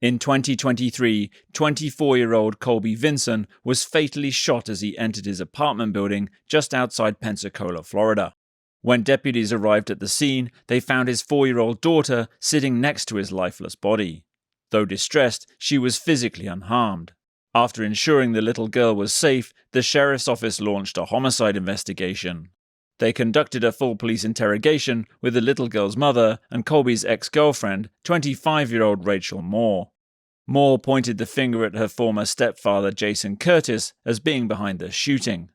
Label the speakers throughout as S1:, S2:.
S1: In 2023, 24-year-old Colby Vinson was fatally shot as he entered his apartment building just outside Pensacola, Florida. When deputies arrived at the scene, they found his 4-year-old daughter sitting next to his lifeless body. Though distressed, she was physically unharmed. After ensuring the little girl was safe, the sheriff's office launched a homicide investigation. They conducted a full police interrogation with the little girl's mother and Colby's ex-girlfriend, 25-year-old Rachel Moore. Moore pointed the finger at her former stepfather Jason Curtis as being behind the shooting.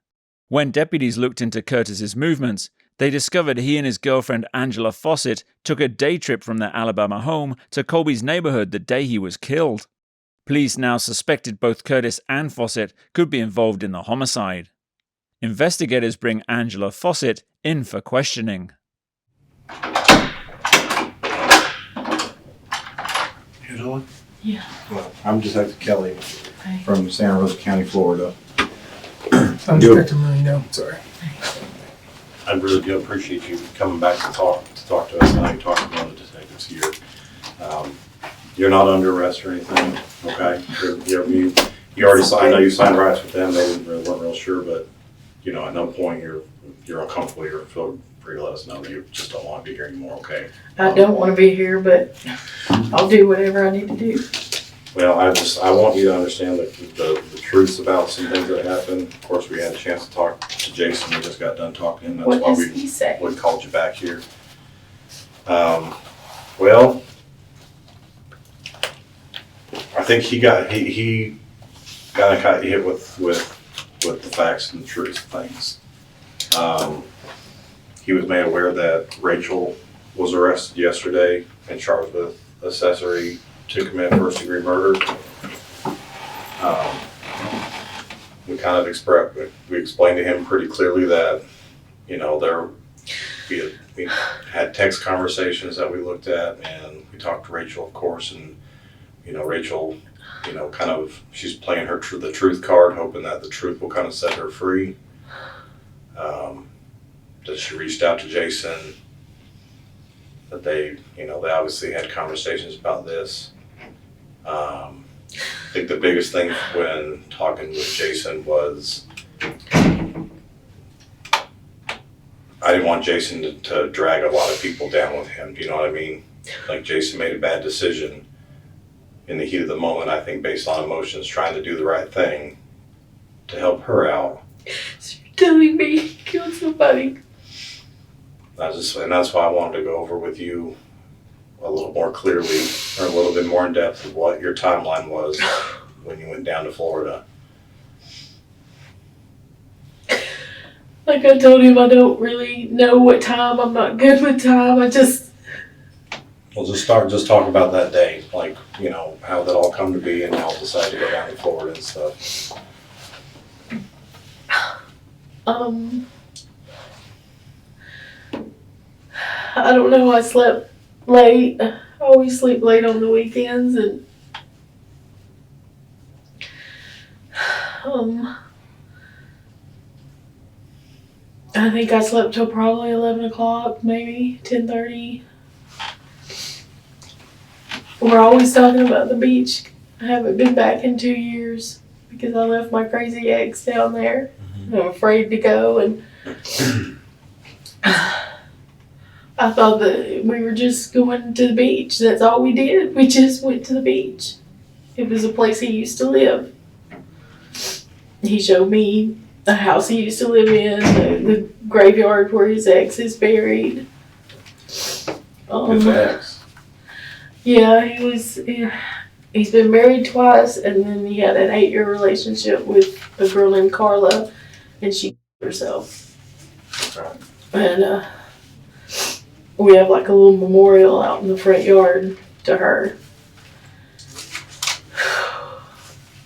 S1: When deputies looked into Curtis's movements, they discovered he and his girlfriend Angela Fawcett took a day trip from their Alabama home to Colby's neighborhood the day he was killed. Police now suspected both Curtis and Fawcett could be involved in the homicide. Investigators bring Angela Fawcett in for questioning.
S2: You doing?
S3: Yeah.
S2: Well, I'm Detective Kelly from Santa Rosa County, Florida.
S4: I'm Detective Marino. Sorry.
S5: I really do appreciate you coming back to talk to us. I know you talked to one of the detectives here. You're not under arrest or anything, okay? You already signed. I know you signed rights with them. They weren't real sure, but at no point you're uncomfortable. You're feel free to let us know that you just don't want to be here anymore, okay?
S3: I don't want to be here, but I'll do whatever I need to do.
S5: Well, I want you to understand the truths about some things that happened. Of course, we had a chance to talk to Jason. We just got done talking to him. That's
S3: What
S5: why
S3: does he say?
S5: we called you back here. Well, I think he got hit with the facts and the truth of things. He was made aware that Rachel was arrested yesterday and charged with accessory to commit first-degree murder. We explained to him pretty clearly that, we had text conversations that we looked at, and we talked to Rachel, of course, and, Rachel, she's playing the truth card, hoping that the truth will kind of set her free. That she reached out to Jason, that they obviously had conversations about this. I think the biggest thing when talking with Jason was I didn't want Jason to drag a lot of people down with him. Do you know what I mean? Like, Jason made a bad decision in the heat of the moment, I think, based on emotions, trying to do the right thing to help her out.
S3: So you're telling me he killed somebody?
S5: And that's why I wanted to go over with you a little more clearly, or a little bit more in depth, of what your timeline was when you went down to Florida.
S3: Like I told him, I don't really know what time. I'm not good with time.
S5: We'll just talk about that day, like, how that all come to be and how I decided to go down to Florida and stuff.
S3: I don't know. I slept late. I always sleep late on the weekends, and I think I slept till probably 11 o'clock, maybe 10:30. We're always talking about the beach. I haven't been back in 2 years because I left my crazy ex down there. Mm-hmm. I'm afraid to go, and I thought that we were just going to the beach. That's all we did. We just went to the beach. It was a place he used to live. He showed me the house he used to live in, the graveyard where his ex is buried.
S5: His ex?
S3: Yeah, he's been married twice, and then he had an 8-year relationship with a girl named Carla, and she killed herself. And we have like a little memorial out in the front yard to her.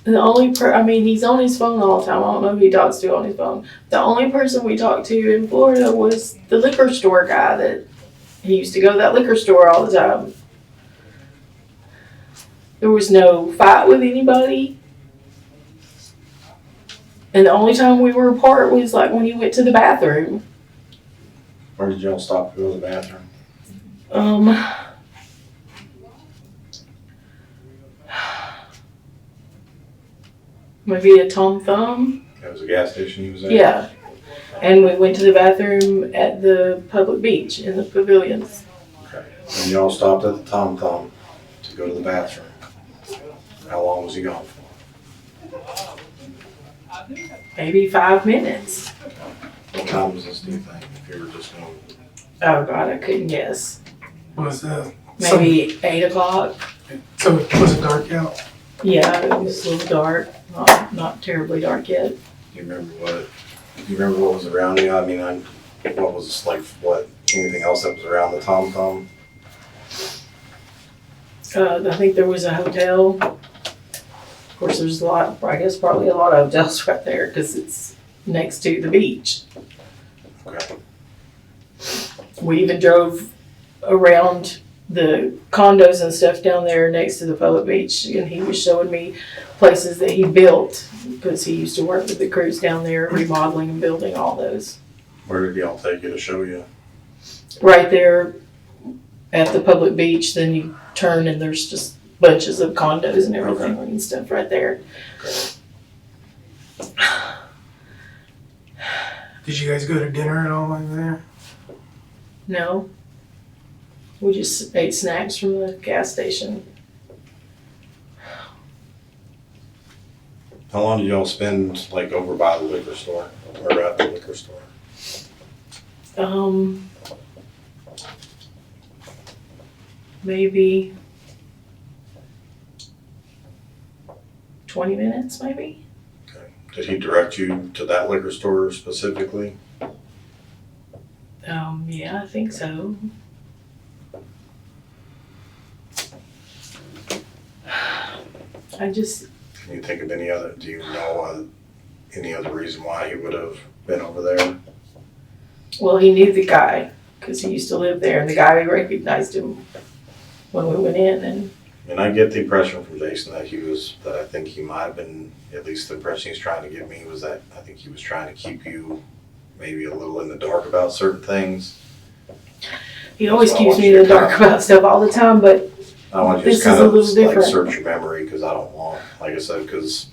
S3: He's on his phone all the time. I don't know who he talks to on his phone. The only person we talked to in Florida was the liquor store guy that he used to go to that liquor store all the time. There was no fight with anybody. And the only time we were apart was like when he went to the bathroom.
S5: Where did y'all stop to go to the bathroom?
S3: maybe a Tom Thumb.
S5: That was a gas station he was at?
S3: Yeah. And we went to the bathroom at the public beach in the pavilions.
S5: Okay. And y'all stopped at the Tom Thumb to go to the bathroom. How long was he gone for?
S3: Maybe 5 minutes.
S5: What time was this, do you think, if you were just going?
S3: Oh God, I couldn't guess.
S4: Was
S3: Maybe 8 o'clock.
S4: so was it dark out?
S3: Yeah, it was a little dark. Not terribly dark yet.
S5: Do you remember what was around you? I mean, what was like, anything else that was around the Tom Thumb?
S3: I think there was a hotel. Of course, there's probably a lot of hotels right there because it's next to the beach.
S5: Okay.
S3: We even drove around the condos and stuff down there next to the public beach, and he was showing me places that he built because he used to work with the crews down there, remodeling and building all those.
S5: Where did y'all take you to show you?
S3: Right there at the public beach, then you turn and there's just bunches of condos and everything and stuff right there.
S5: Okay.
S4: Did you guys go to dinner at all like there?
S3: No. We just ate snacks from the gas station.
S5: How long did y'all spend like over by the liquor store or at the liquor store?
S3: 'Maybe 20 minutes, maybe.
S5: Okay. Did he direct you to that liquor store specifically?
S3: Yeah, I think so. I just,
S5: Can you think of do you know any other reason why he would have been over there?
S3: well, he knew the guy because he used to live there, and the guy recognized him when we went in. And
S5: And I get the impression from Jason that I think he might have been, at least the impression he's trying to give me was that I think he was trying to keep you maybe a little in the dark about certain things.
S3: he always
S5: That's why I
S3: keeps
S5: want
S3: me
S5: you
S3: in
S5: to
S3: the dark
S5: kind of-
S3: about stuff all the time, but
S5: I want you to
S3: This
S5: just kind
S3: is a
S5: of
S3: little
S5: like
S3: different.
S5: search your memory because I don't want, like I said, because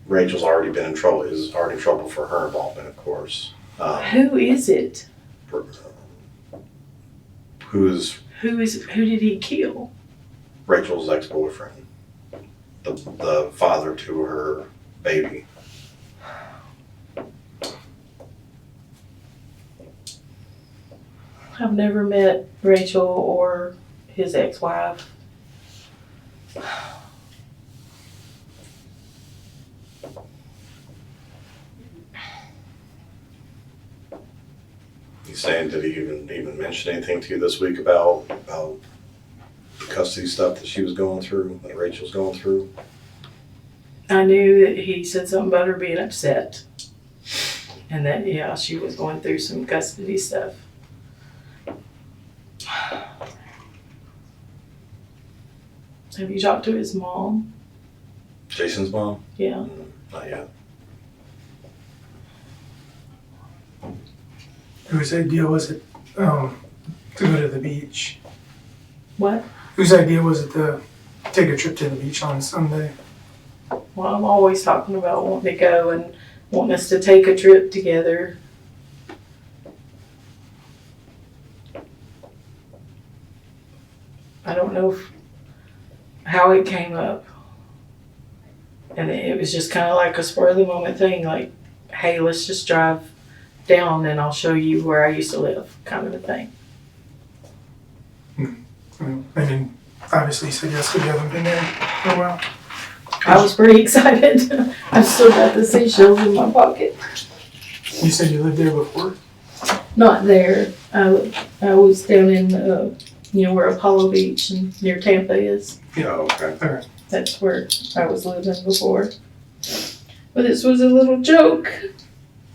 S5: Rachel's already been in trouble, is already in trouble for her involvement, of course.
S3: who is it?
S5: Who's
S3: Who did he kill?
S5: Rachel's ex-boyfriend, the father to her baby.
S3: I've never met Rachel or his ex-wife.
S5: He's saying, did he even mention anything to you this week about the custody stuff that she was going through, that Rachel's going through?
S3: I knew that he said something about her being upset. And that, yeah, she was going through some custody stuff. Have you talked to his mom?
S5: Jason's mom?
S3: Yeah.
S5: Not yet.
S4: Whose idea was it to go to the beach?
S3: What?
S4: Whose idea was it to take a trip to the beach on Sunday?
S3: Well, I'm always talking about wanting to go and wanting us to take a trip together. I don't know how it came up. And it was just kind of like a spur of the moment thing, like, hey, let's just drive down and I'll show you where I used to live, kind of a thing.
S4: I mean, obviously you said yes, but you haven't been there for a while.
S3: I was pretty excited. I've still got the seashells in my pocket.
S4: You said you lived there before?
S3: Not there. I was down in, where Apollo Beach and near Tampa is.
S5: Yeah, okay.
S4: All right.
S3: That's where I was living before. But this was a little joke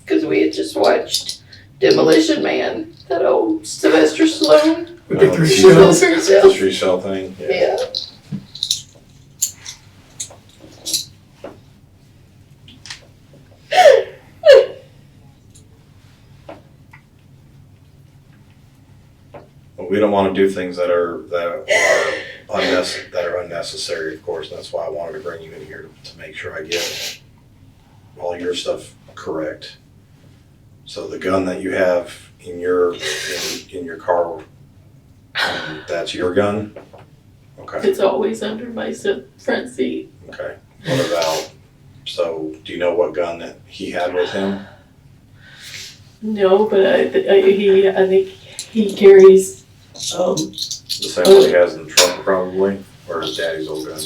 S3: because we had just watched Demolition Man, that old Sylvester Stallone.
S4: With the three
S5: Jesus.
S4: shells.
S5: The tree shell thing?
S3: Yeah.
S5: Well, we don't want to do things that are unnecessary, of course. That's why I wanted to bring you in here to make sure I get all your stuff correct. So the gun that you have in your car, that's your gun? Okay.
S3: It's always under my front seat.
S5: Okay. What about, so do you know what gun that he had with him?
S3: No, but I think he carries,
S5: The same one he has in the truck probably, or his daddy's old gun?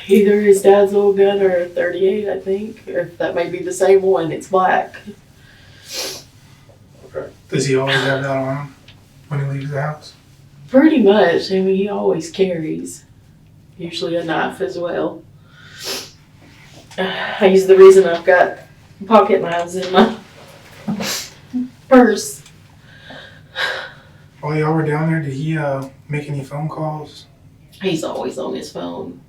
S3: either his dad's old gun or a 38, I think, or that may be the same one. It's black.
S5: Okay.
S4: Does he always have that on him when he leaves the house?
S3: Pretty much. I mean, he always carries, usually a knife as well. He's the reason I've got pocket knives in my purse.
S4: While y'all were down there, did he make any phone calls?
S3: He's always on his phone.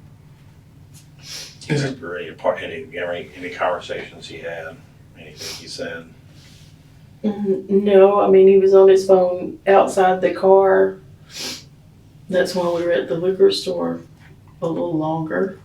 S5: Do you remember any conversations he had? Anything he said?
S3: No, I mean, he was on his phone outside the car. That's when we were at the liquor store a little longer.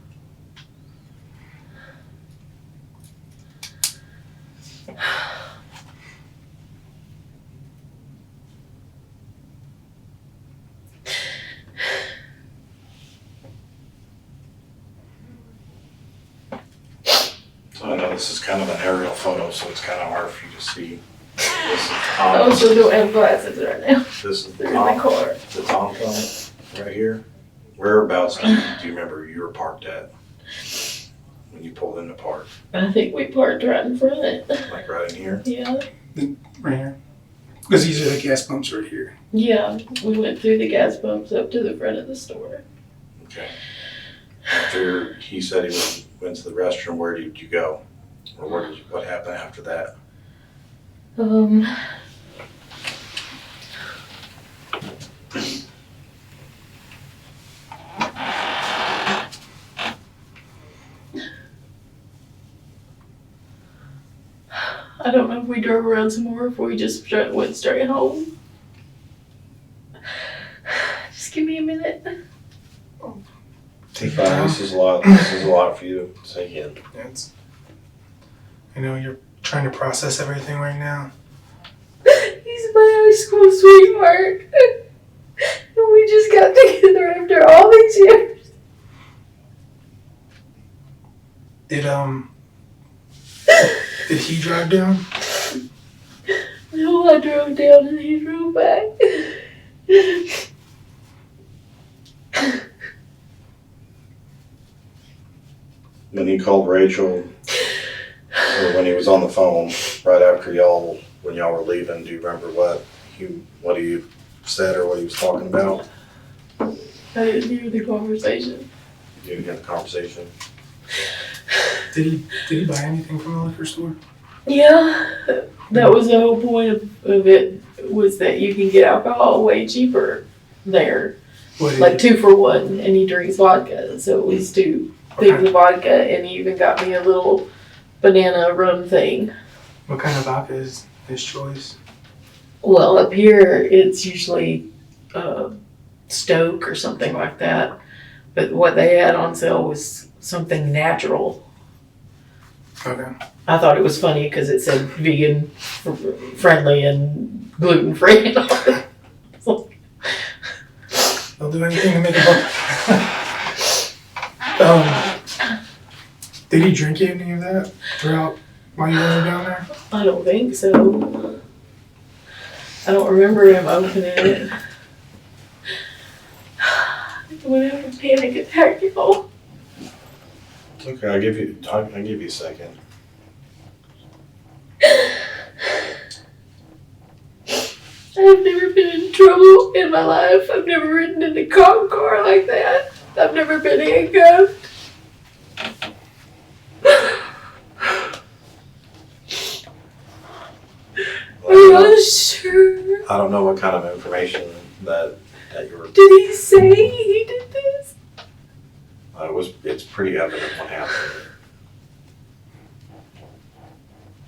S5: So I know this is kind of an aerial photo, so it's kind of hard for you to see. This is
S3: I
S5: Tom.
S3: also don't have glasses right now.
S5: This is
S3: They're in the car.
S5: the Tom phone right here. Whereabouts do you remember you were parked at when you pulled in the park?
S3: I think we parked right in front.
S5: Like right in here?
S3: Yeah.
S4: Right here. Because these are the gas pumps right here.
S3: Yeah, we went through the gas pumps up to the front of the store.
S5: Okay. After he said he went to the restroom, where did you go? Or what happened after that?
S3: I don't know if we drove around some more or if we just went straight home. Just give me a minute.
S5: Take 5. This is a lot. This is a lot for you to take in.
S4: It's, I know you're trying to process everything right now.
S3: He's my high school sweetheart. And we just got together after all these years.
S4: Did he drive down?
S3: No, I drove down and he drove back.
S5: When he called Rachel, or when he was on the phone right after when y'all were leaving, do you remember what he said or what he was talking about?
S3: I didn't hear the conversation.
S5: You didn't hear the conversation?
S4: Did he buy anything from the liquor store?
S3: Yeah, that was the whole point of it, was that you can get alcohol way cheaper there.
S4: What did
S3: Like 2 for 1, and he drinks vodka, so it was 2 things of vodka, and he even got me a little banana rum thing.
S4: What kind of vodka is his choice?
S3: Well, up here it's usually Stoke or something like that, but what they had on sale was something natural.
S4: Okay.
S3: I thought it was funny because it said vegan friendly and gluten free and all that.
S4: They'll do anything to make it buck. Did he drink any of that throughout while you were down there?
S3: I don't think so. I don't remember him opening it. I'm gonna have a panic attack, y'all.
S5: It's okay. I'll give you a second.
S3: I've never been in trouble in my life. I've never ridden in a cop car like that. I've never been handcuffed. Are you sure?
S5: I don't know what kind of information that you were.
S3: Did he say he did this?
S5: It's pretty evident what happened.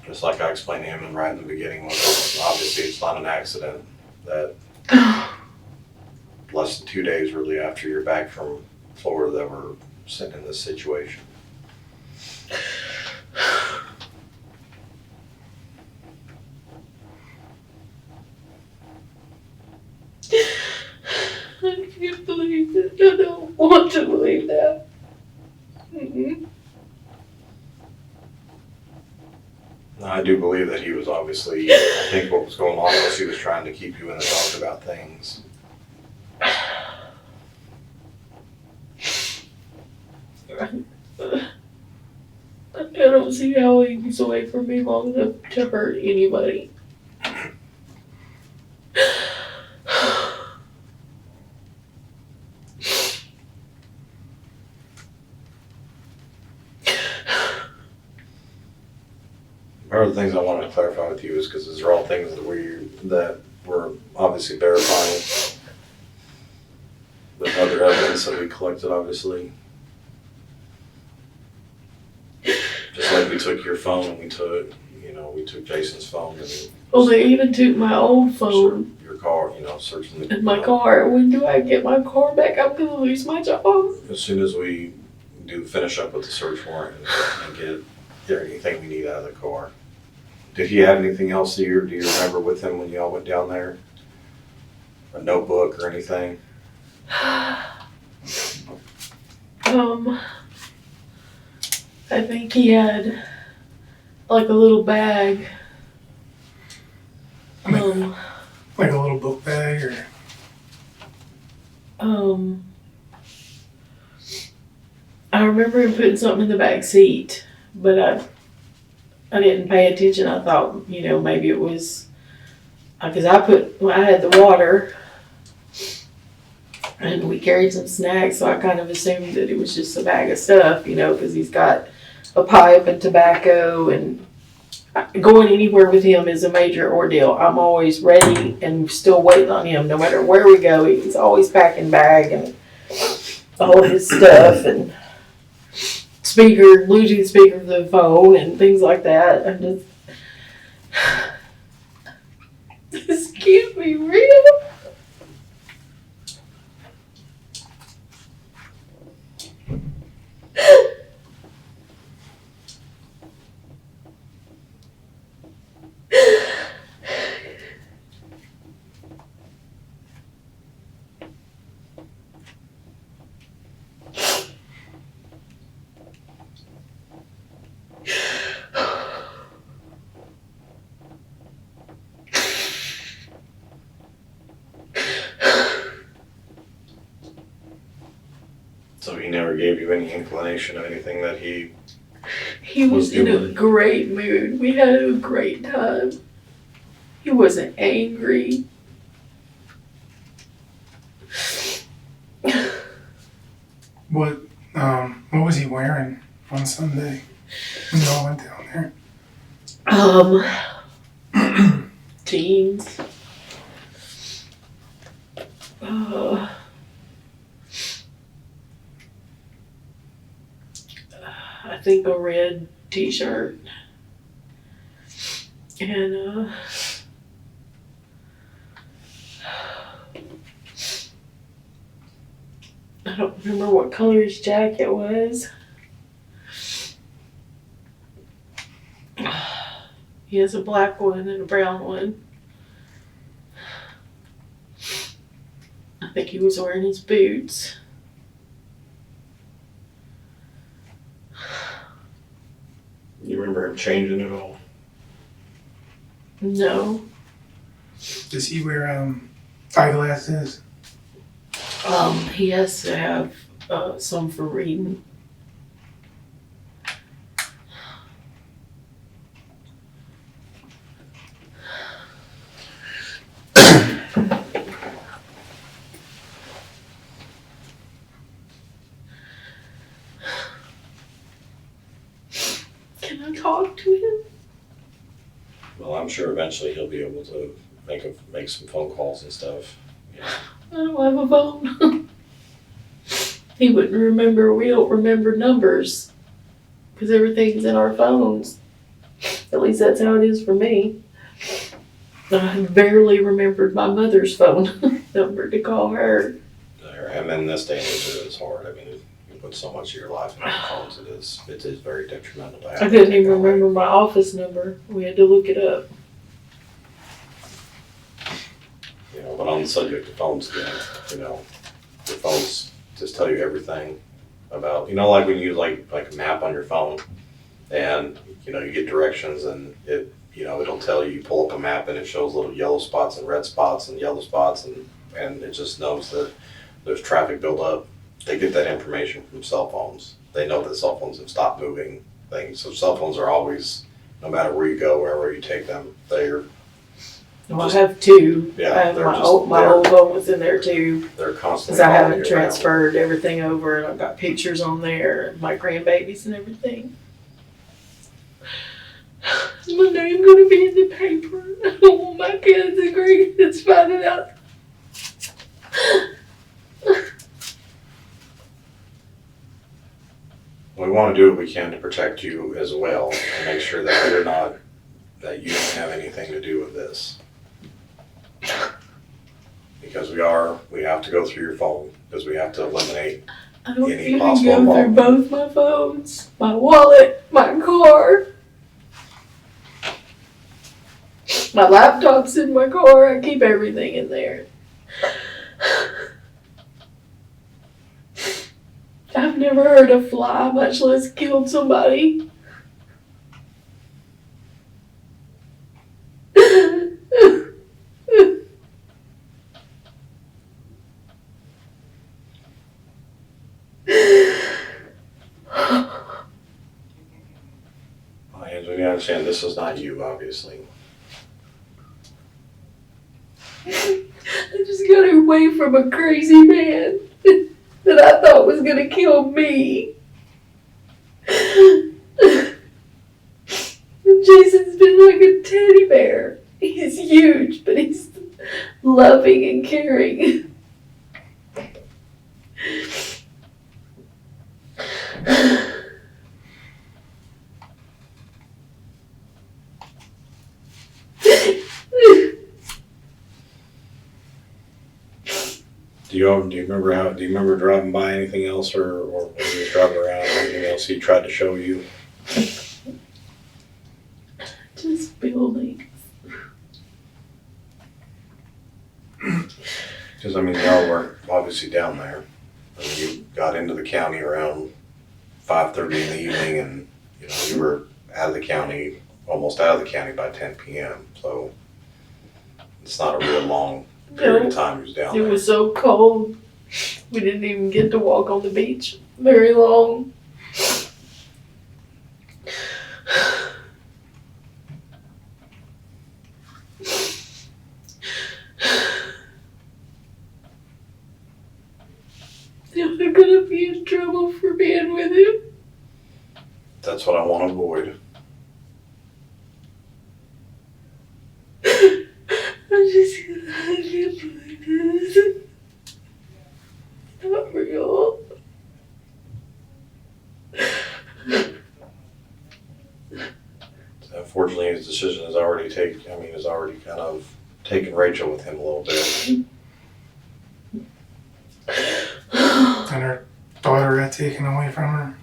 S5: Just like I explained to him right in the beginning, obviously it's not an accident. That less than 2 days really after you're back from Florida that we're sitting in this situation.
S2: I do believe that he was obviously, I think what was going on was he was trying to keep you in the dark about things.
S3: I don't see how he was away from me long enough to hurt anybody.
S2: Part of the things I wanted to clarify with you is because these are all things that we're obviously verifying with other evidence that we collected, obviously. Just like we took your phone and we took Jason's phone and
S3: Well, they even took my old phone
S2: your car, searching the.
S3: and my car. When do I get my car back? I'm gonna lose my job.
S2: As soon as we finish up with the search warrant and get anything we need out of the car. Did he have anything else do you remember with him when y'all went down there? A notebook or anything?
S3: I think he had like a little bag.
S4: Like a little book bag or?
S3: I remember him putting something in the back seat, but I didn't pay attention. I thought, maybe it was, because I had the water and we carried some snacks, so I kind of assumed that it was just a bag of stuff, because he's got a pipe and tobacco, and going anywhere with him is a major ordeal. I'm always ready and still waiting on him, no matter where we go. He's always packing bag and all of his stuff and Bluetooth speaker for the phone and things like that. I'm just, this can't be real.
S2: So he never gave you any inclination of anything that he
S3: was in a great mood. We had a great time. He wasn't angry.
S4: What was he wearing on Sunday when y'all went down there?
S3: Jeans. I think a red t-shirt. And I don't remember what color his jacket was. He has a black one and a brown one. I think he was wearing his boots.
S2: You remember him changing at all?
S3: No.
S4: Does he wear eyeglasses?
S3: He has to have some for reading. Can I talk to him?
S2: Well, I'm sure eventually he'll be able to make some phone calls and stuff. Yeah.
S3: I don't have a phone. He wouldn't remember. We don't remember numbers because everything's in our phones. At least that's how it is for me. I barely remembered my mother's phone number to call her.
S2: And in this day and age, it's hard. I mean, you put so much of your life in your phones. It is very detrimental. To have
S3: I couldn't even remember my office number. We had to look it up.
S2: But on the subject of phones again, your phones just tell you everything about, like when you use like a map on your phone, and you get directions, and it'll tell you pull up a map and it shows little yellow spots and red spots and yellow spots, and it just knows that there's traffic buildup. They get that information from cell phones. They know that cell phones have stopped moving things. So cell phones are always, no matter where you go, wherever you take them, they're
S3: Well, I have two.
S2: Yeah,
S3: I have
S2: they're
S3: my
S2: just
S3: old
S2: there.
S3: phone was in there too.
S2: they're constantly.
S3: Because I haven't
S2: following you around.
S3: transferred everything over, and I've got pictures on there, my grandbabies and everything. Is my name gonna be in the paper? I don't want my kids and grandkids finding out.
S2: We want to do what we can to protect you as well, and make sure that that you don't have anything to do with this. Because we have to go through your phone, because we have to eliminate.
S3: I don't
S2: Any
S3: even
S2: possible
S3: go through
S2: involvement.
S3: both my phones, my wallet, my car. My laptop's in my car. I keep everything in there. I've never heard a fly, much less killed somebody.
S2: We understand this is not you, obviously.
S3: I just got away from a crazy man that I thought was gonna kill me. Jason's been like a teddy bear. He's huge, but he's loving and caring.
S2: Do you remember driving by anything else, or when you was driving around, anything else he tried to show you?
S3: Just building.
S2: Because y'all were obviously down there. You got into the county around 5:30 in the evening, and you were out of the county, almost out of the county by 10 p.m. So it's not a real long period of time you was down
S3: It
S2: there.
S3: was so cold. We didn't even get to walk on the beach very long. Am I gonna be in trouble for being with him?
S2: That's what I want to avoid.
S3: I can't believe this. Not real.
S2: Unfortunately, his decision has already kind of taken Rachel with him a little bit.
S4: And her daughter got taken away from her.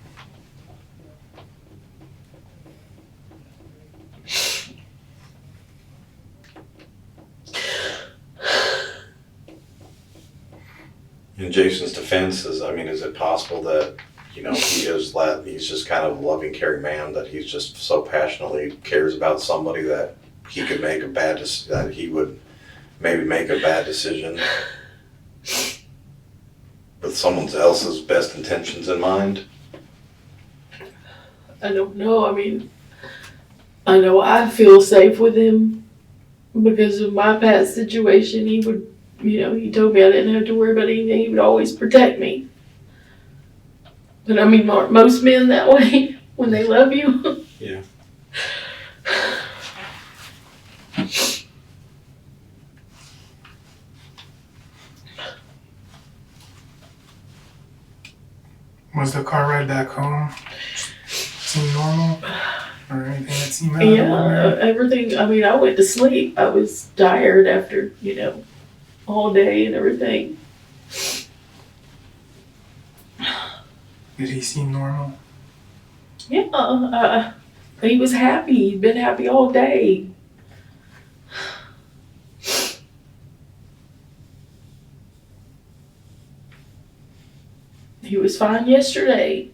S2: In Jason's defense, is it possible that he's just kind of a loving, caring man, that he's just so passionately cares about somebody that he could make that he would maybe make a bad decision with someone else's best intentions in mind?
S3: I don't know. I know I feel safe with him because of my past situation. He would, he told me I didn't have to worry about anything. He would always protect me. But aren't most men that way when they love you?
S2: Yeah.
S4: Was the car ride back home seem normal? Or anything that seemed out of the
S3: Yeah,
S4: ordinary?
S3: everything. I went to sleep. I was tired after, all day and everything.
S4: Did he seem normal?
S3: Yeah, he was happy. He'd been happy all day. He was fine yesterday.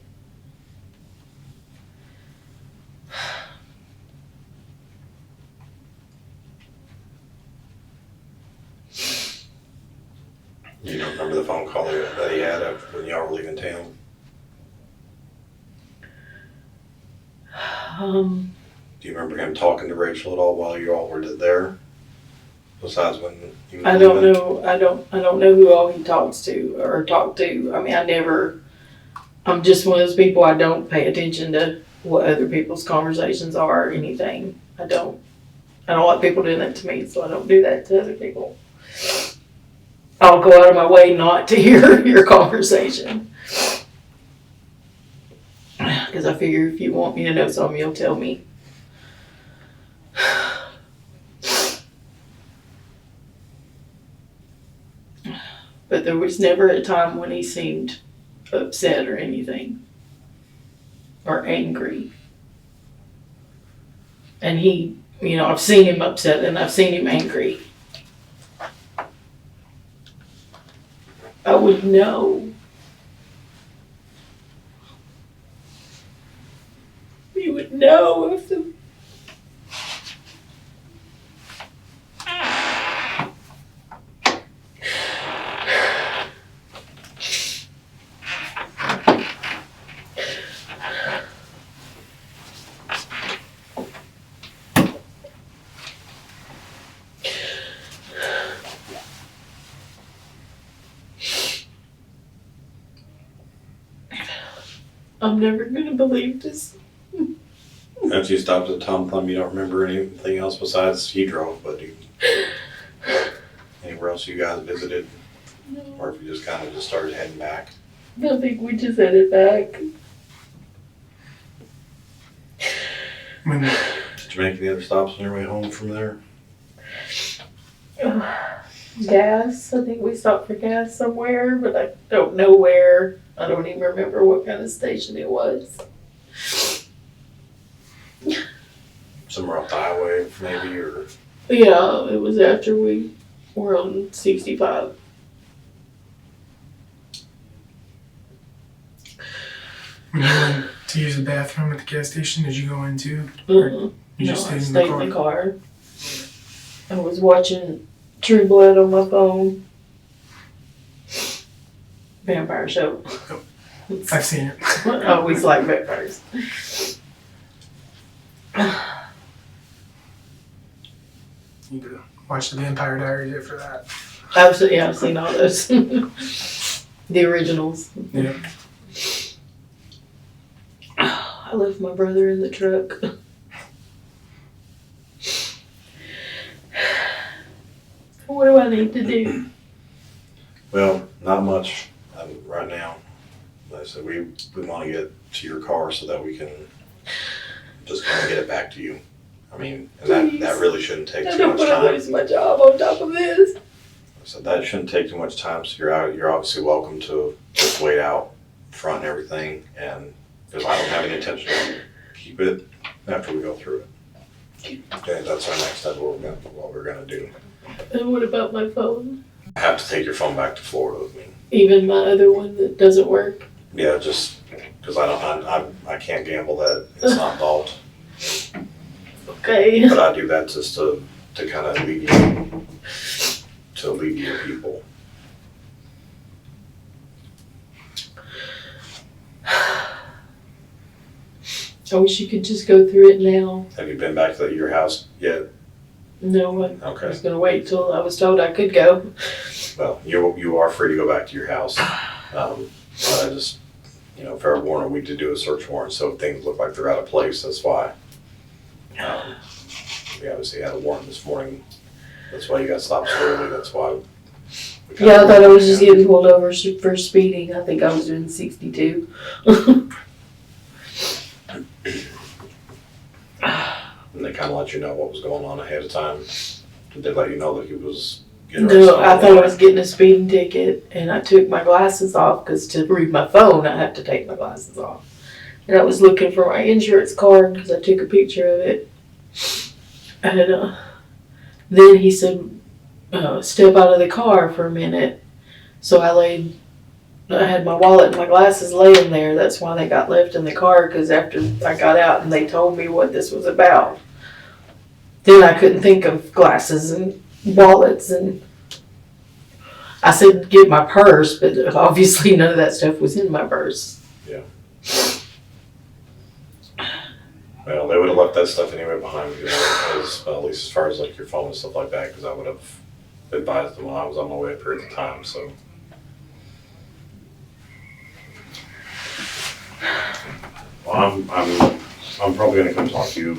S2: Remember the phone call that he had when y'all were leaving town? Do you remember him talking to Rachel at all while you all were there? Besides when he was
S3: I don't
S2: leaving?
S3: know. I don't know who all he talks to or talked to. I mean, I'm just one of those people. I don't pay attention to what other people's conversations are or anything. I don't like people doing that to me, so I don't do that to other people. I'll go out of my way not to hear your conversation. Because I figure if you want me to know something, you'll tell me. But there was never a time when he seemed upset or anything. Or angry. And he, I've seen him upset and I've seen him angry. I would know. You would know if the I'm never gonna believe this.
S2: After you stopped at Tom Thumb, you don't remember anything else besides he drove, but anywhere else you guys visited?
S3: No.
S2: Or if you just kind of just started heading back?
S3: I think we just headed back.
S4: When
S2: Did you make any other stops on your way home from there?
S3: Gas. I think we stopped for gas somewhere, but I don't know where. I don't even remember what kind of station it was.
S2: Somewhere off the highway, maybe, or?
S3: Yeah, it was after we were on 65.
S4: when you went to use the bathroom at the gas station, did you go in too?
S3: Mm-mm.
S4: You
S3: No,
S4: just
S3: I
S4: stayed in the car?
S3: car. I was watching True Blood on my phone. Vampire show.
S4: I've seen it.
S3: I always like vampires.
S4: You need to watch the Vampire Diaries after that.
S3: Absolutely, yeah, I've seen all those. The originals.
S4: Yeah.
S3: I left my brother in the truck. What do I need to do?
S2: Well, not much right now. Like I said, we want to get to your car so that we can just kind of get it back to you. I mean, and that really shouldn't take
S3: I
S2: too
S3: don't
S2: much
S3: want to
S2: time.
S3: lose my job on top of this.
S2: So that shouldn't take too much time. So you're obviously welcome to just wait out front and everything. And because I don't have any intention to keep it after we go through it. Okay, that's our next step. What we're gonna do.
S3: And what about my phone?
S2: I have to take your phone back to Florida with me.
S3: Even my other one that doesn't work?
S2: Yeah, just because I can't gamble that it's not involved.
S3: Okay.
S2: But I do that just to kind of alleviate people.
S3: I wish you could just go through it now.
S2: Have you been back to your house yet?
S3: No, I
S2: Okay.
S3: was gonna wait till I was told I could go.
S2: Well, you are free to go back to your house. But I just, fair warning, we did do a search warrant, so if things look like they're out of place, that's why. We obviously had a warrant this morning. That's why you got stopped so early. That's why.
S3: Yeah, I thought I was just getting pulled over for speeding. I think I was doing 62.
S2: And they kind of let you know what was going on ahead of time. Did they let you know that he was getting
S3: No, I thought I was getting a speeding ticket, and I took my glasses off because to read my phone, I have to take my glasses off. And I was looking for my insurance card because I took a picture of it. And then he said, step out of the car for a minute. So I had my wallet and my glasses laying there. That's why they got left in the car, because after I got out and they told me what this was about, then I couldn't think of glasses and wallets, and I said, get my purse, but obviously none of that stuff was in my purse.
S5: Well, they would have left that stuff anyway behind me, because, at least as far as like your phone and stuff like that, because I would have advised them when I was on my way up here at the time, so. Well, I'm probably gonna come talk to you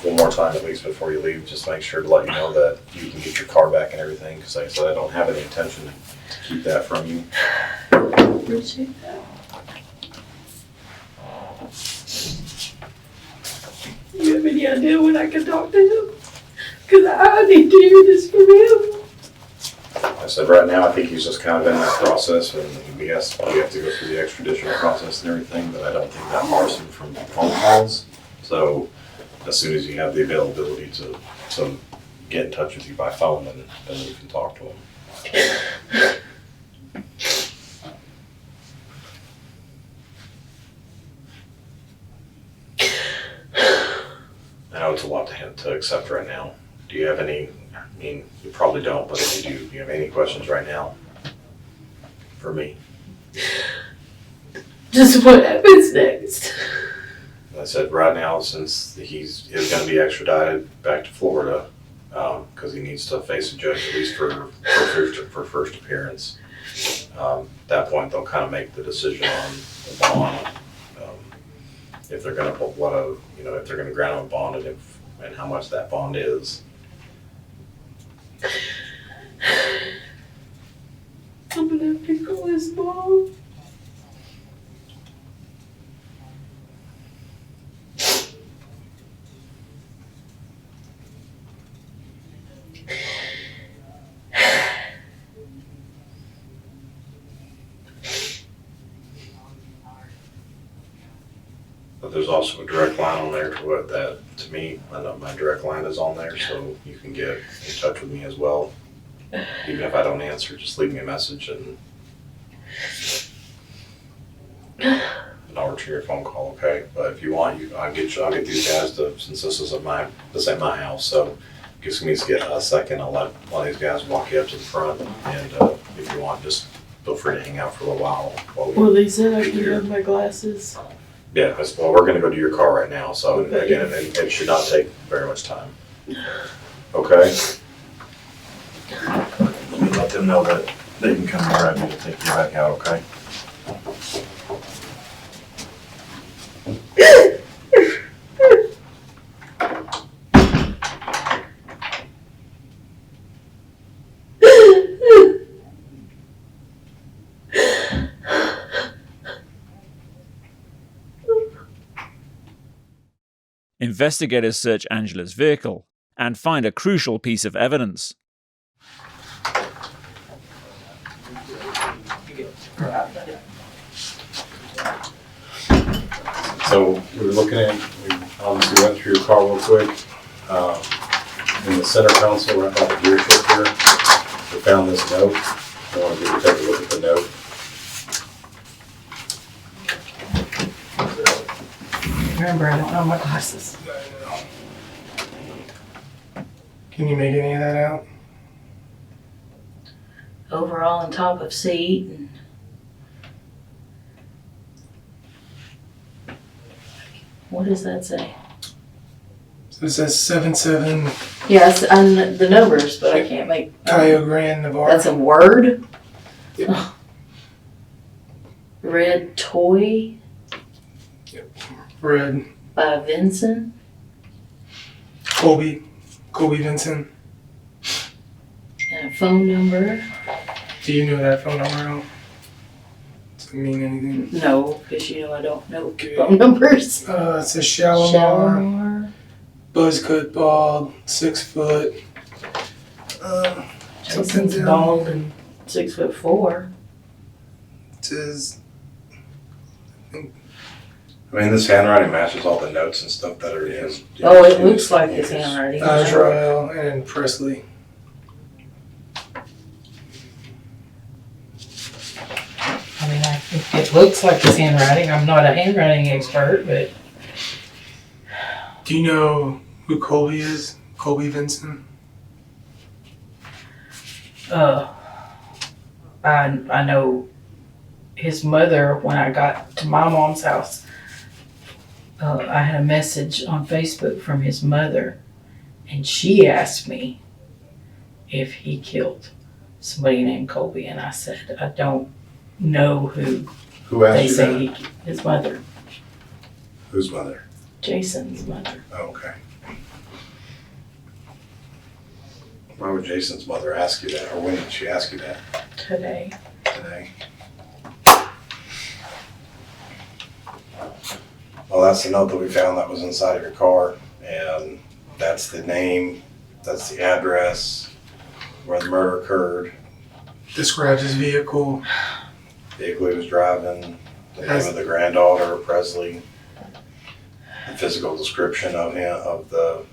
S5: one more time at least before you leave, just make sure to let you know that you can get your car back and everything, because like I said, I don't have any intention to keep that from you.
S3: Appreciate that. You have any idea when I can talk to him? Because I need to hear this from him.
S5: I said right now, I think he's just kind of in that process, and we have to go through the extradition process and everything, but I don't think that bars him from phone calls. So as soon as you have the availability to get in touch with you by phone, then you can talk to him. I know it's a lot to accept right now. Do you have any, I mean, you probably don't, but if you do you have any questions right now for me?
S3: Just what happens next?
S5: I said right now, since he's going to be extradited back to Florida, because he needs to face a judge at least for first appearance. At that point, they'll kind of make the decision on the bond, if they're going to if they're going to grant him a bond, and how much that bond is.
S3: I'm gonna have to call his mom.
S5: But there's also a direct line on there to me. I know my direct line is on there, so you can get in touch with me as well. Even if I don't answer, just leave me a message and I'll return your phone call, okay? But if you want, I'll get these guys since this ain't my house, so gives me to get a second. I'll let one of these guys walk you up to the front, and if you want, just feel free to hang out for a little while.
S3: Well, they said I could have my glasses.
S5: Yeah, well, we're gonna go to your car right now, so again, it should not take very much time. Okay? Let me let them know that they can come and grab you to take you back out, okay?
S1: Investigators search Angela's vehicle and find a crucial piece of evidence.
S5: So we were looking at, we obviously went through your car real quick. In the center console, right by the gear shift here, we found this note. I want to take a look at the note.
S3: Remember, I don't have my glasses.
S4: Can you make any of that out?
S6: Overall on top of seat. And what does that say?
S4: So it says 77
S6: Yes, and the numbers, but I can't make.
S4: Cayo Grande, Navarro.
S6: That's a word?
S4: Yep.
S6: Oh. Red Toy
S4: Red.
S6: by Vinson.
S4: Colby Vinson.
S6: And a phone number.
S4: Do you know that phone number, Al? Does it mean anything?
S6: No, because I don't know
S4: Okay.
S6: phone numbers.
S4: It's a Shalimar.
S6: Shalimar.
S4: Buzzcut bald, 6 foot.
S6: Jason's
S4: Something
S6: bald
S4: down.
S6: and 6'4".
S4: It says,
S5: I mean, this handwriting matches all the notes and stuff that are in his.
S6: Oh, it looks like his handwriting.
S4: Israel and Presley.
S7: I mean, I think it looks like his handwriting. I'm not a handwriting expert, but
S4: Do you know who Colby is? Colby Vinson?
S7: I know his mother, when I got to my mom's house, I had a message on Facebook from his mother, and she asked me if he killed somebody named Colby, and I said, I don't know who
S5: Who asked
S7: they
S5: you
S7: say
S5: that?
S7: his mother,
S5: Whose mother?
S7: Jason's mother.
S5: Oh, okay. Why would Jason's mother ask you that, or when did she ask you that?
S7: Today.
S5: Today? Well, that's the note that we found that was inside of your car, and that's the name, that's the address where the murder occurred,
S4: Describes his vehicle.
S5: vehicle he was driving, the name of the granddaughter, Presley, the physical description of him, of the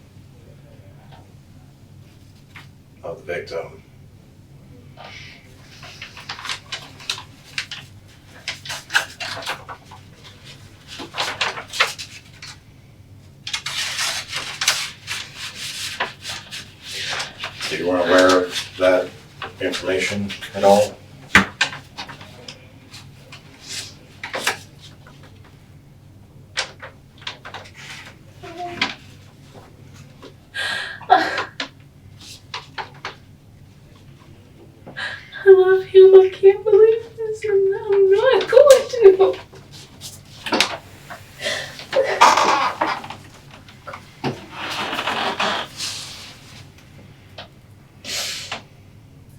S5: victim. You weren't aware of that information at all?
S3: I love him. I can't believe this, and I'm not going to.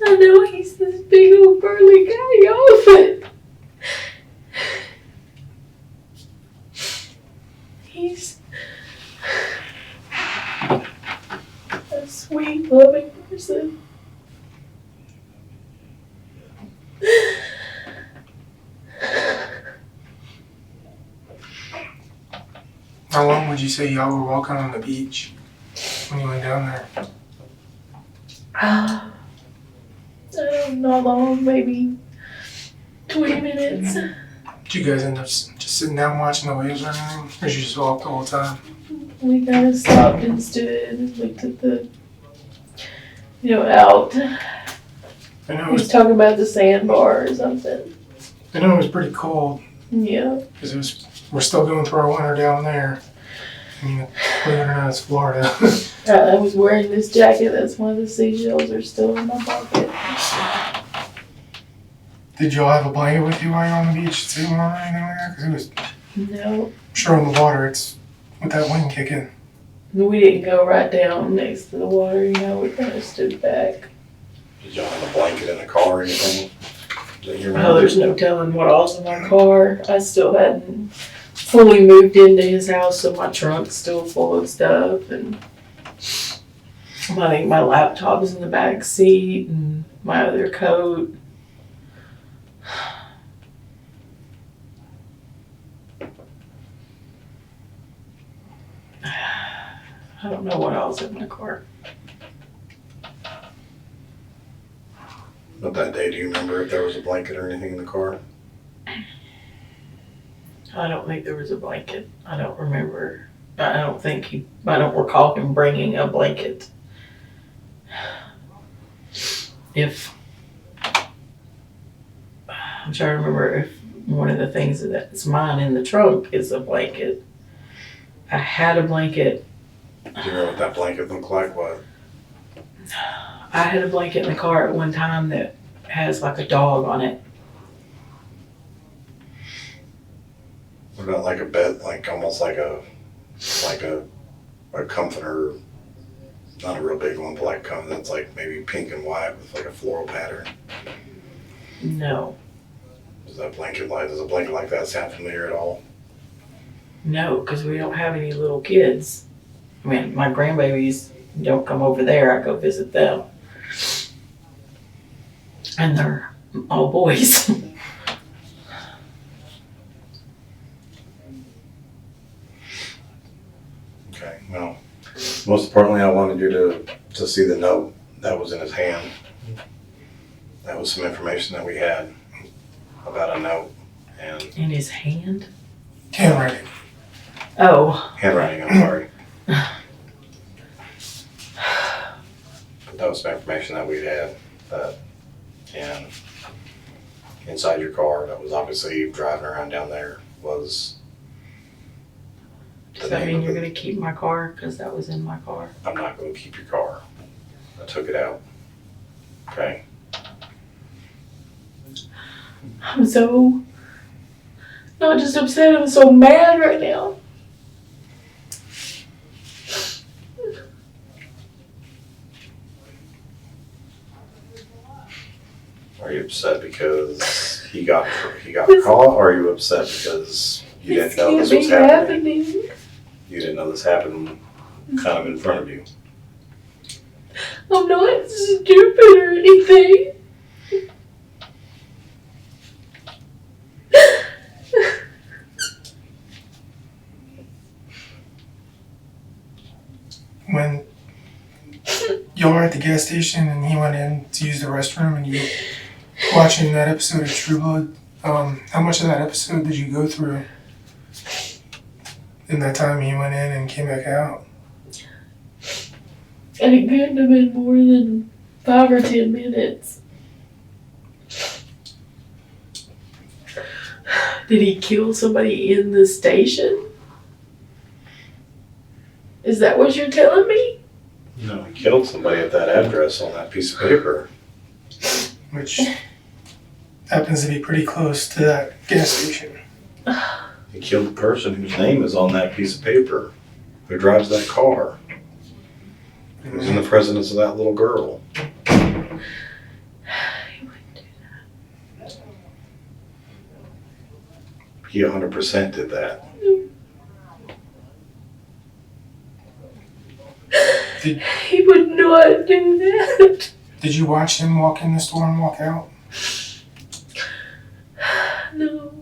S3: I know he's this big old burly guy, y'all, but he's a sweet, loving person.
S4: How long would you say y'all were walking on the beach when you went down there?
S3: I don't know how long, maybe 20 minutes.
S4: Did you guys end up just sitting down watching the waves or anything? Or did you just walk the whole time?
S3: We kind of stopped and stood and looked at the, out.
S4: I know
S3: He was talking about the sandbar or something.
S4: it was pretty cold
S3: Yeah.
S4: because we're still going through our winter down there. I mean, believe it or not, it's Florida.
S3: I was wearing this jacket. That's why the seashells are still in my pocket.
S4: Did y'all have a blanket with you while you were on the beach too or anything like that? Because it was,
S3: No.
S4: I'm sure on the water, it's with that wind kicking.
S3: We didn't go right down next to the water, we kind of stood back.
S5: Did y'all have a blanket in the car or anything that you
S3: Oh,
S5: remember?
S3: there's no telling what all's in my car. I still hadn't fully moved into his house, so my trunk's still full of stuff, and I think my laptop is in the back seat, and my other coat. I don't know what else in my car.
S5: But that day, do you remember if there was a blanket or anything in the car?
S3: I don't think there was a blanket. I don't remember. I don't recall him bringing a blanket. I'm trying to remember if one of the things that's mine in the trunk is a blanket. I had a blanket.
S5: Do you remember what that blanket looked like? What?
S3: I had a blanket in the car at one time that has like a dog on it.
S5: What about like a bed, like almost like a comforter, not a real big one, but like comforter that's like maybe pink and white with like a floral pattern?
S3: No.
S5: Does a blanket like that sound familiar at all?
S3: No, because we don't have any little kids. I mean, my grandbabies don't come over there. I go visit them. And they're all boys.
S5: Okay, well, most importantly, I wanted you to see the note that was in his hand. That was some information that we had about a note and
S3: In his hand?
S4: Handwriting.
S3: Oh.
S5: handwriting, I'm sorry. But that was some information that we had, and
S2: inside your car that was obviously driving around down there was
S7: Does that mean you're gonna keep my car? Cause that was in my car.
S2: I'm not going to keep your car. I took it out. Okay.
S3: I'm so not just upset, I'm so mad right now.
S2: Are you upset because he got caught, or are you upset because you didn't know this was happening? You didn't know this happened kind of in front of you.
S3: I'm not stupid or anything.
S4: When y'all were at the gas station and he went in to use the restroom and you were watching that episode of True Blood, how much of that episode did you go through in that time he went in and came back out?
S3: And it couldn't have been more than 5 or 10 minutes. Did he kill somebody in the station? Is that what you're telling me?
S2: No, he killed somebody at that address on that piece of paper.
S4: Which happens to be pretty close to that gas station.
S2: He killed the person whose name is on that piece of paper, who drives that car, who's in the presence of that little girl. He 100% did that.
S3: He would not do that.
S4: Did you watch him walk in the store and walk out?
S3: No.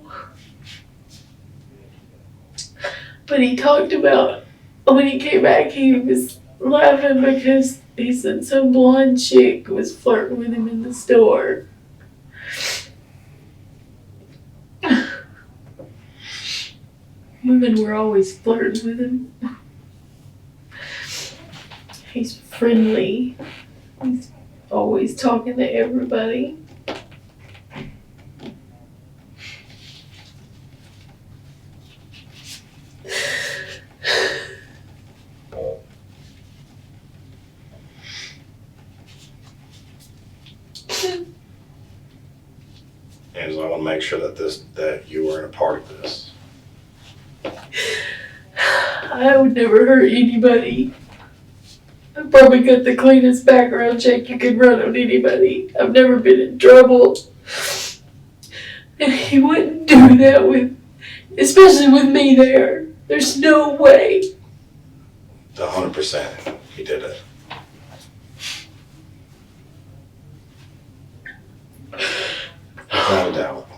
S3: But he talked about when he came back, he was laughing because he said some blonde chick was flirting with him in the store. Women were always flirting with him. He's friendly. He's always talking to everybody.
S2: And I want to make sure that you weren't a part of this.
S3: I would never hurt anybody. I probably got the cleanest background check you could run on anybody. I've never been in trouble. And he wouldn't do that especially with me there. There's no way.
S2: 100% he did it. Without a doubt.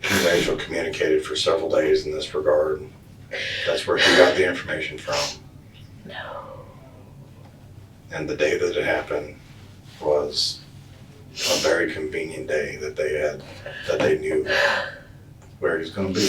S2: And Rachel communicated for several days in this regard. That's where he got the information from.
S3: No.
S2: And the day that it happened was a very convenient day that they knew where he's going to be.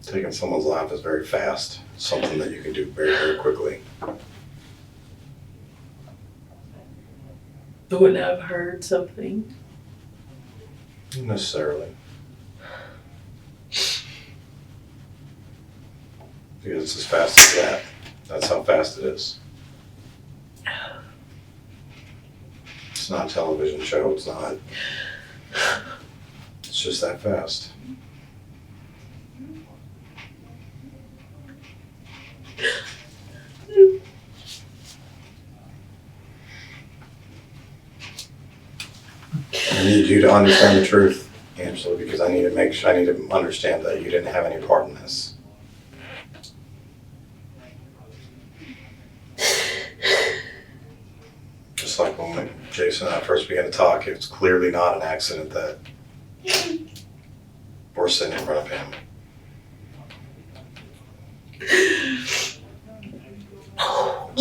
S2: Taking someone's life is very fast. Something that you can do very, very quickly.
S3: Wouldn't I've heard something?
S2: Not necessarily. Because it's as fast as that. That's how fast it is. It's not a television show. It's not. It's just that fast. I need you to understand the truth, Angela, because I need to understand that you didn't have any part in this. Just like when Jason and I first began to talk, it's clearly not an accident that we're sitting in front of him.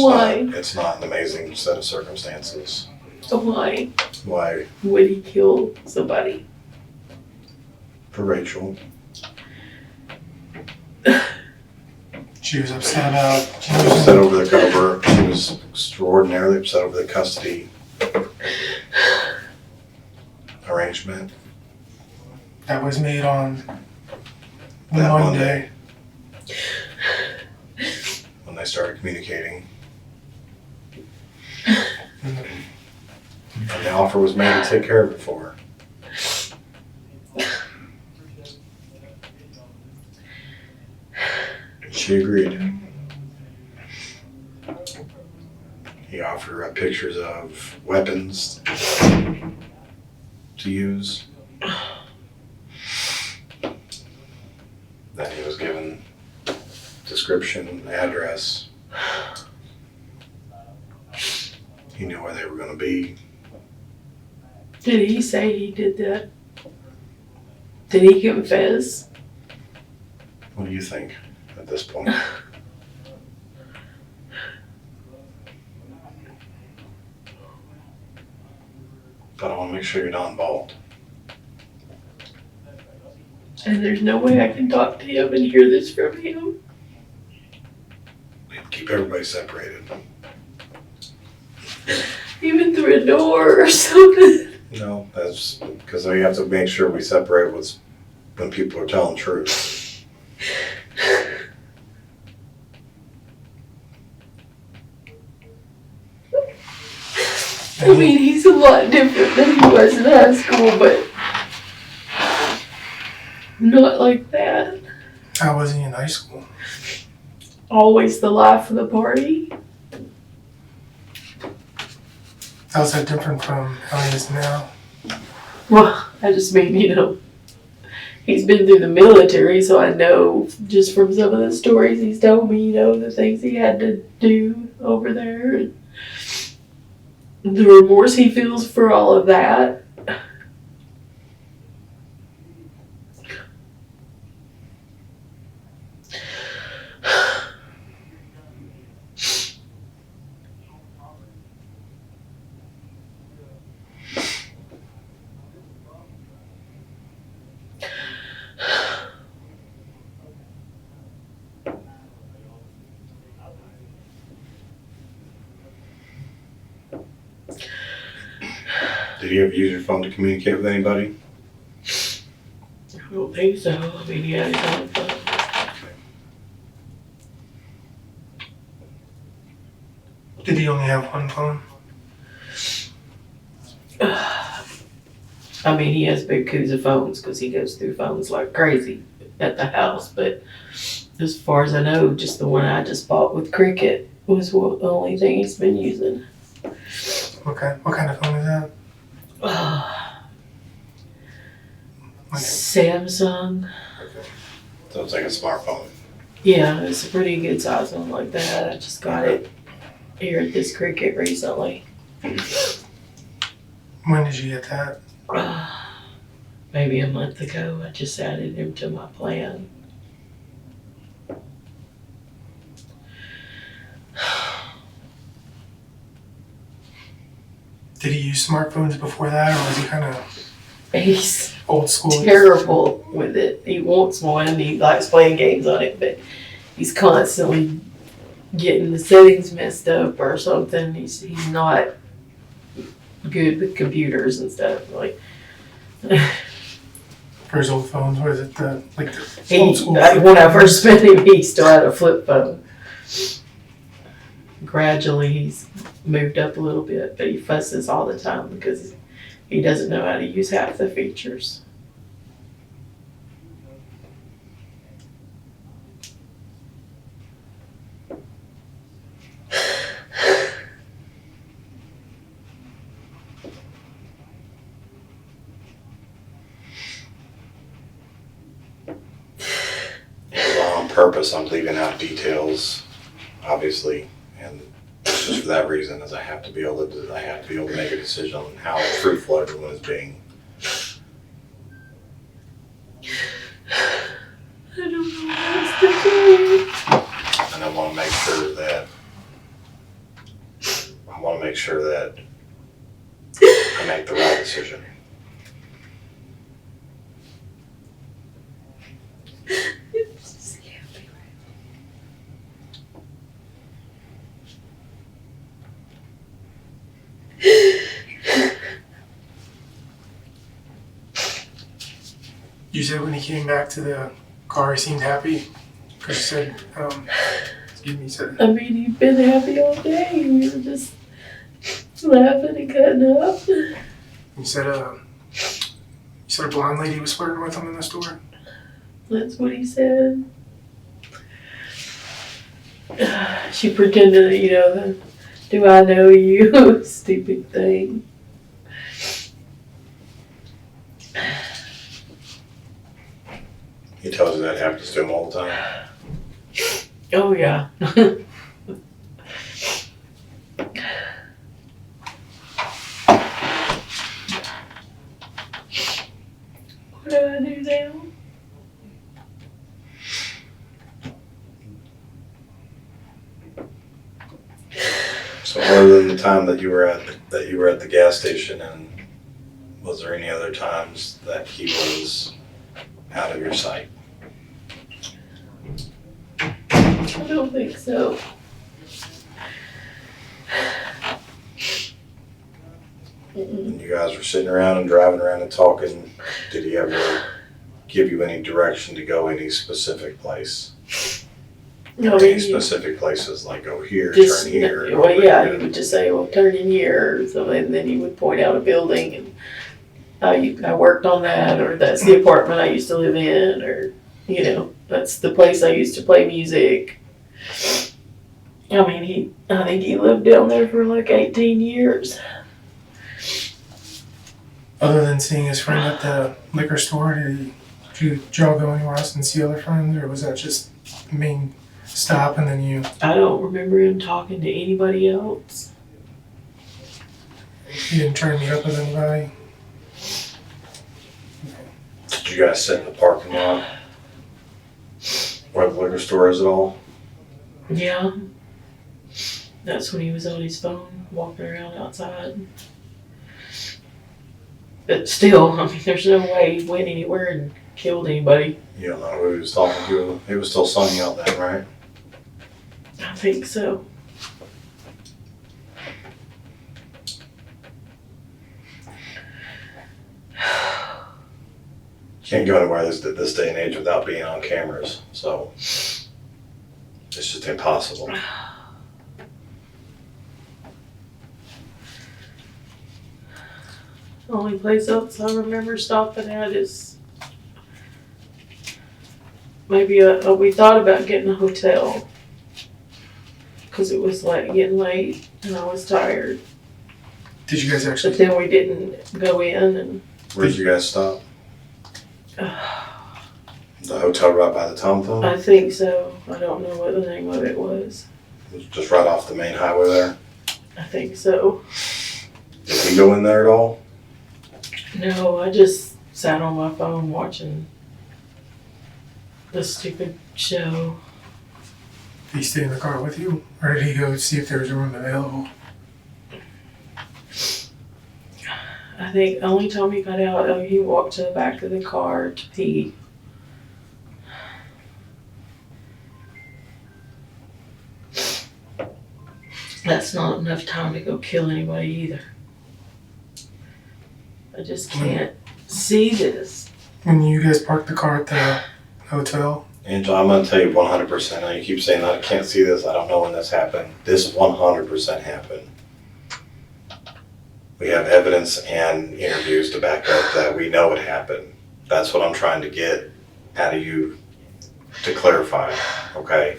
S3: Why?
S2: It's not an amazing set of circumstances.
S3: Why
S2: Why?
S3: would he kill somebody?
S2: For Rachel.
S4: She was upset about
S2: She was upset over the cover. She was extraordinarily upset over the custody arrangement.
S4: that was made on the
S2: That
S4: Monday.
S2: When they started communicating.
S4: And
S2: And the offer was made to take care of it for her. She agreed. He offered her pictures of weapons to use. Then he was given description, address. He knew where they were going to be.
S3: Did he say he did that? Did he confess?
S2: What do you think at this point? But I want to make sure you're not involved.
S3: And there's no way I can talk to him and hear this from him.
S2: Keep everybody separated.
S3: Even through a door or something.
S2: No, that's because we have to make sure we separate what's when people are telling truth.
S3: I mean, he's a lot different than he was in high school, but not like that.
S4: how was he in high school?
S3: Always the life of the party.
S4: How's that different from how he is now?
S3: Well, I just mean, he's been through the military, so I know just from some of the stories he's told me, the things he had to do over there. And the remorse he feels for all of that.
S2: Did you ever use your phone to communicate with anybody?
S3: I don't think so. I mean, he had his own phone.
S4: Did he only have one phone?
S3: I mean, he has big coups of phones because he goes through phones like crazy at the house. But as far as I know, just the one I just bought with Cricket was the only thing he's been using.
S4: What kind of phone is that? Like
S3: Samsung.
S2: So it's like a smartphone.
S3: Yeah, it's a pretty good size one like that. I just got it here at this Cricket recently.
S4: when did you get that?
S3: Maybe a month ago. I just added him to my plan.
S4: Did he use smartphones before that, or was he kind of
S3: He's
S4: old school?
S3: terrible with it. He wants one. He likes playing games on it, but he's constantly getting the settings messed up or something. He's not good with computers and stuff. Like
S4: For his old phones, was it the old school?
S3: when I first met him, he still had a flip phone. Gradually, he's moved up a little bit, but he fusses all the time because he doesn't know how to use half the features.
S2: On purpose, I'm leaving out details, obviously, and just for that reason, is I have to be able to make a decision on how truthful everyone is being.
S3: I don't know what else to do.
S2: And I want to make sure that sure that I make the right decision.
S4: You said when he came back to the car, he seemed happy. Because you said, excuse me, you said,
S3: I mean, he'd been happy all day. We were just laughing and cutting up.
S4: you said a blonde lady was flirting with him in the store.
S3: That's what he said. She pretended, the do I know you stupid thing.
S2: He tells you that happens to him all the time.
S3: Oh, yeah. What do I do now?
S2: So other than the time that you were at the gas station, and was there any other times that he was out of your sight?
S3: I don't think so.
S2: When you guys were sitting around and driving around and talking, did he ever give you any direction to go any specific place?
S3: No,
S2: Any specific places, like go here,
S3: just,
S2: turn here?
S3: well,
S2: over
S3: yeah,
S2: here?
S3: he would just say, well, turn in here, or something, and then he would point out a building, and I worked on that, or that's the apartment I used to live in, or, that's the place I used to play music. I mean, I think he lived down there for like 18 years.
S4: Other than seeing his friend at the liquor store, did y'all go anywhere else and see other friends, or was that just the main stop and then you?
S3: I don't remember him talking to anybody else.
S4: You didn't try to meet up with anybody?
S2: Did you guys sit in the parking lot where the liquor store is at all?
S3: Yeah. That's when he was on his phone, walking around outside. But still, I mean, there's no way he went anywhere and killed anybody.
S2: You don't know who he was talking to. It was still sunny out then, right?
S3: I think so.
S2: Can't go anywhere this day and age without being on cameras, so it's just impossible.
S3: The only place else I remember stopping at is maybe we thought about getting a hotel because it was like getting late and I was tired.
S4: Did you guys
S3: But
S4: actually?
S3: then we didn't go in and
S2: Where'd you guys stop? The hotel right by the Tom-Thumb?
S3: I think so. I don't know what the name of it was.
S2: It was just right off the main highway there.
S3: I think so.
S2: Did he go in there at all?
S3: No, I just sat on my phone watching the stupid show.
S4: Did he stay in the car with you, or did he go see if there was a room available?
S3: I think the only time he got out, he walked to the back of the car to pee. That's not enough time to go kill anybody either. I just can't see this.
S4: When you guys parked the car at the hotel,
S2: Angela, I'm gonna tell you 100%. Now you keep saying I can't see this, I don't know when this happened. This 100% happened. We have evidence and interviews to back up that we know it happened. That's what I'm trying to get out of you to clarify, okay?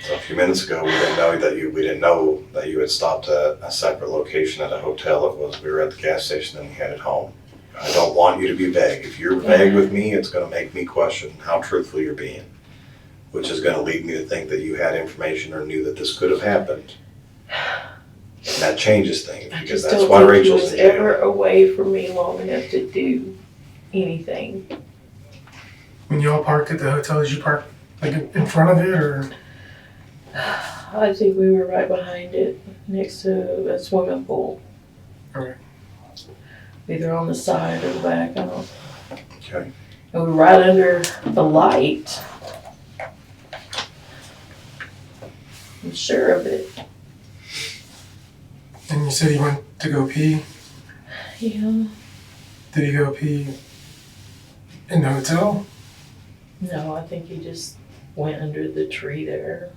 S2: So a few minutes ago, we didn't know that you had stopped at a separate location at a hotel. We were at the gas station and we headed home. I don't want you to be vague. If you're vague with me, it's gonna make me question how truthful you're being, which is gonna lead me to think that you had information or knew that this could have happened. And that changes things,
S3: I
S2: because
S3: just
S2: that's
S3: don't
S2: why
S3: think
S2: Rachel's
S3: he was
S2: in jail.
S3: ever away from me long enough to do anything.
S4: when you all parked at the hotel, did you park Like in front of it, or
S3: I think we were right behind it, next to a swimming pool.
S4: Okay.
S3: Either on the side or the back, I don't.
S2: Okay.
S3: And we were right under the light. I'm sure of it.
S4: and you said he went to go pee.
S3: Yeah.
S4: Did he go pee in the hotel?
S3: No, I think he just went under the tree there.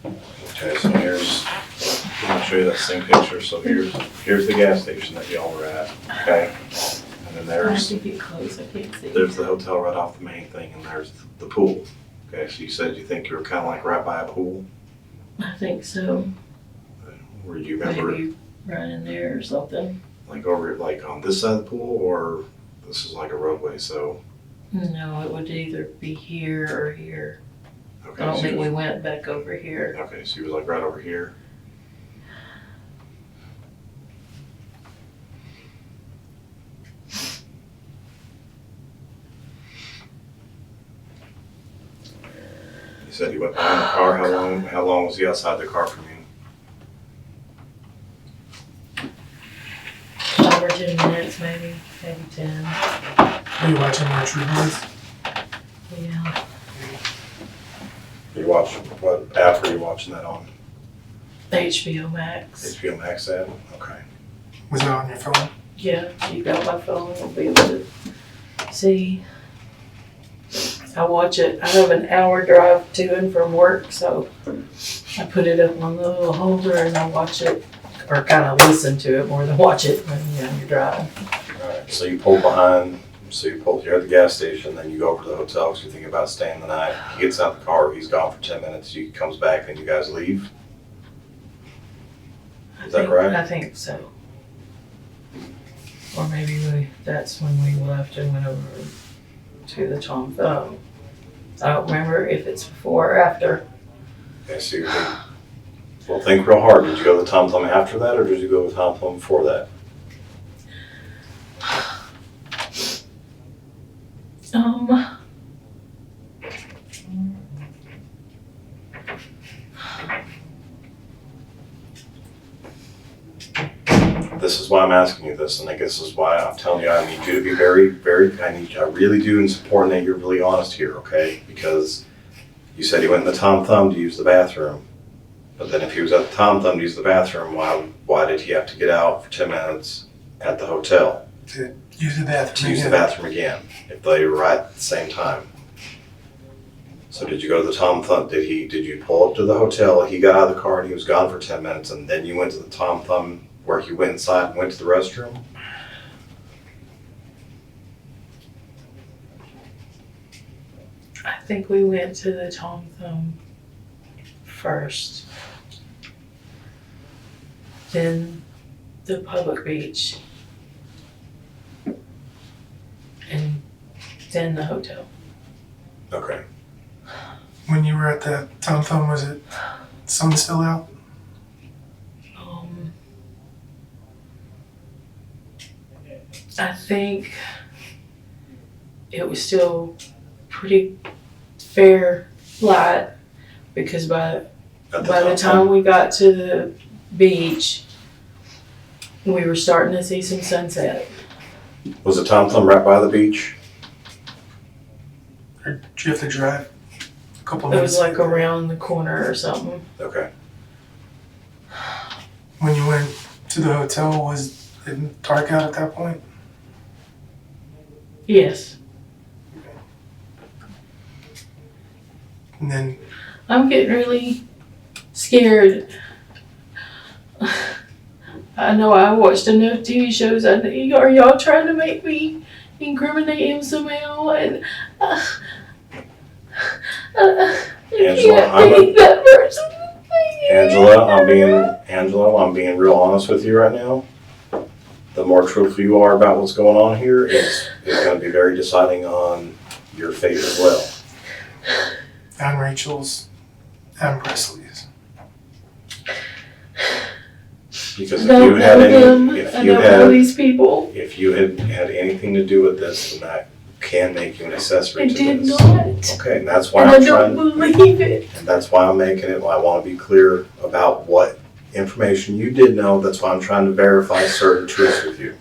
S2: Okay, so here's, I'm gonna show you that same picture. So here's the gas station that y'all were at, okay? And then
S3: I have
S2: there's
S3: to get close, I can't see.
S2: the hotel right off the main thing, and there's the pool. Okay, so you said you think you were kind of like right by a pool?
S3: I think so.
S2: Or do you remember,
S3: Maybe right in there or something.
S2: like over, like on this side of the pool, or this is like a roadway, so?
S3: No, it would either be here or here.
S2: Okay,
S3: I don't
S2: so
S3: think
S2: you
S3: we
S2: was-
S3: went back over here.
S2: Okay, so you was like right over here? You said he went behind the car. How long was he outside the car from you?
S3: 5 or 10 minutes, maybe 10.
S4: Are you watching more True Bloods?
S3: Yeah.
S2: You watch, what app were you watching that on?
S3: HBO Max.
S2: HBO Max ad? Okay.
S4: Was it on your phone?
S3: Yeah, you got my phone, I'll be able to see. I watch it. I have an hour drive to and from work, so I put it up on the little holder and I watch it, or kind of listen to it more than watch it when you're driving.
S2: Alright, so you pulled behind, you're at the gas station, then you go over to the hotel because you're thinking about staying the night. He gets out the car, he's gone for 10 minutes, he comes back and you guys leave? Is that right?
S3: I think so. Or maybe that's when we left and went over to the Tom Thumb. I don't remember if it's before or after.
S2: Okay, so well, think real hard. Did you go to the Tom Thumb after that, or did you go to the Tom Thumb before that? This is why I'm asking you this, and I guess this is why I'm telling you I need you to be very, very, I really do, and it's important that you're really honest here, okay? Because you said he went in the Tom Thumb to use the bathroom. But then if he was at the Tom Thumb to use the bathroom, why did he have to get out for 10 minutes at the hotel
S4: To use the bathroom
S2: to use the
S4: again?
S2: bathroom again, if they were right at the same time? So did you go to the Tom Thumb, did you pull up to the hotel, he got out of the car and he was gone for 10 minutes, and then you went to the Tom Thumb where he went inside and went to the restroom?
S3: I think we went to the Tom Thumb first. Then the public beach. And then the hotel.
S2: Okay.
S4: When you were at the Tom Thumb, was it sun still out?
S3: I think it was still pretty fair light because by the time we got to the beach, we were starting to see some sunset.
S2: Was the Tom Thumb right by the beach?
S4: Or did you have to drive a couple
S3: It
S4: minutes?
S3: was like around the corner or something.
S2: Okay.
S4: When you went to the hotel, was it dark out at that point?
S3: Yes.
S4: And then
S3: I'm getting really scared. I know I watched enough TV shows. Are y'all trying to make me incriminate him somehow? And
S2: Angela,
S3: can't be that person.
S2: Angela, I'm being real honest with you right now. The more truthful you are about what's going on here is going to be very deciding on your fate as well.
S4: and Rachel's and Presley's.
S2: Because
S3: I
S2: if
S3: don't
S2: you had
S3: know him.
S2: any,
S3: I don't know these people.
S2: if you had had anything to do with this, then that can make you an accessory
S3: I
S2: to
S3: did
S2: this.
S3: not.
S2: Okay, and that's why
S3: And I
S2: I'm
S3: don't
S2: trying,
S3: believe it.
S2: and that's why I'm making it, I want to be clear about what information you did know. That's why I'm trying to verify certain truths with you.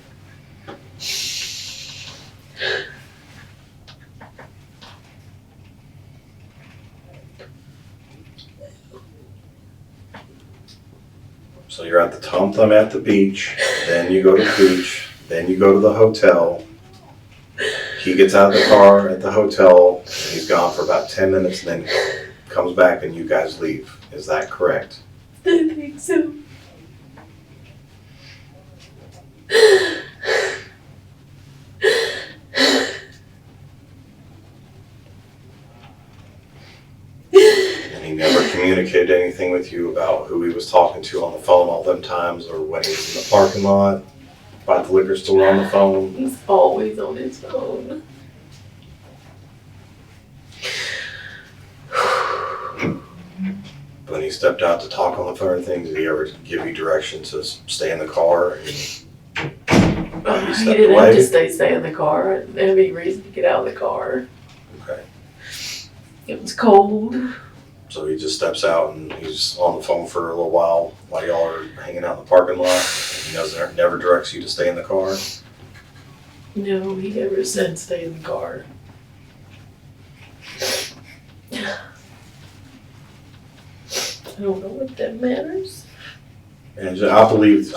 S2: So you're at the Tom Thumb at the beach, then you go to the beach, then you go to the hotel. He gets out of the car at the hotel, and he's gone for about 10 minutes, and then comes back and you guys leave. Is that correct?
S3: I think so.
S2: And he never communicated anything with you about who he was talking to on the phone all them times, or when he was in the parking lot, by the liquor store on the phone.
S3: He's always on his phone.
S2: When he stepped out to talk on the phone and things, did he ever give you direction to stay in the car? And
S3: He
S2: stepped
S3: didn't
S2: away?
S3: have to stay in the car. I didn't have any reason to get out of the car.
S2: Okay.
S3: It was cold.
S2: So he just steps out and he's on the phone for a little while y'all are hanging out in the parking lot. He never directs you to stay in the car.
S3: No, he never said stay in the car. I don't know what that matters.
S2: And I believe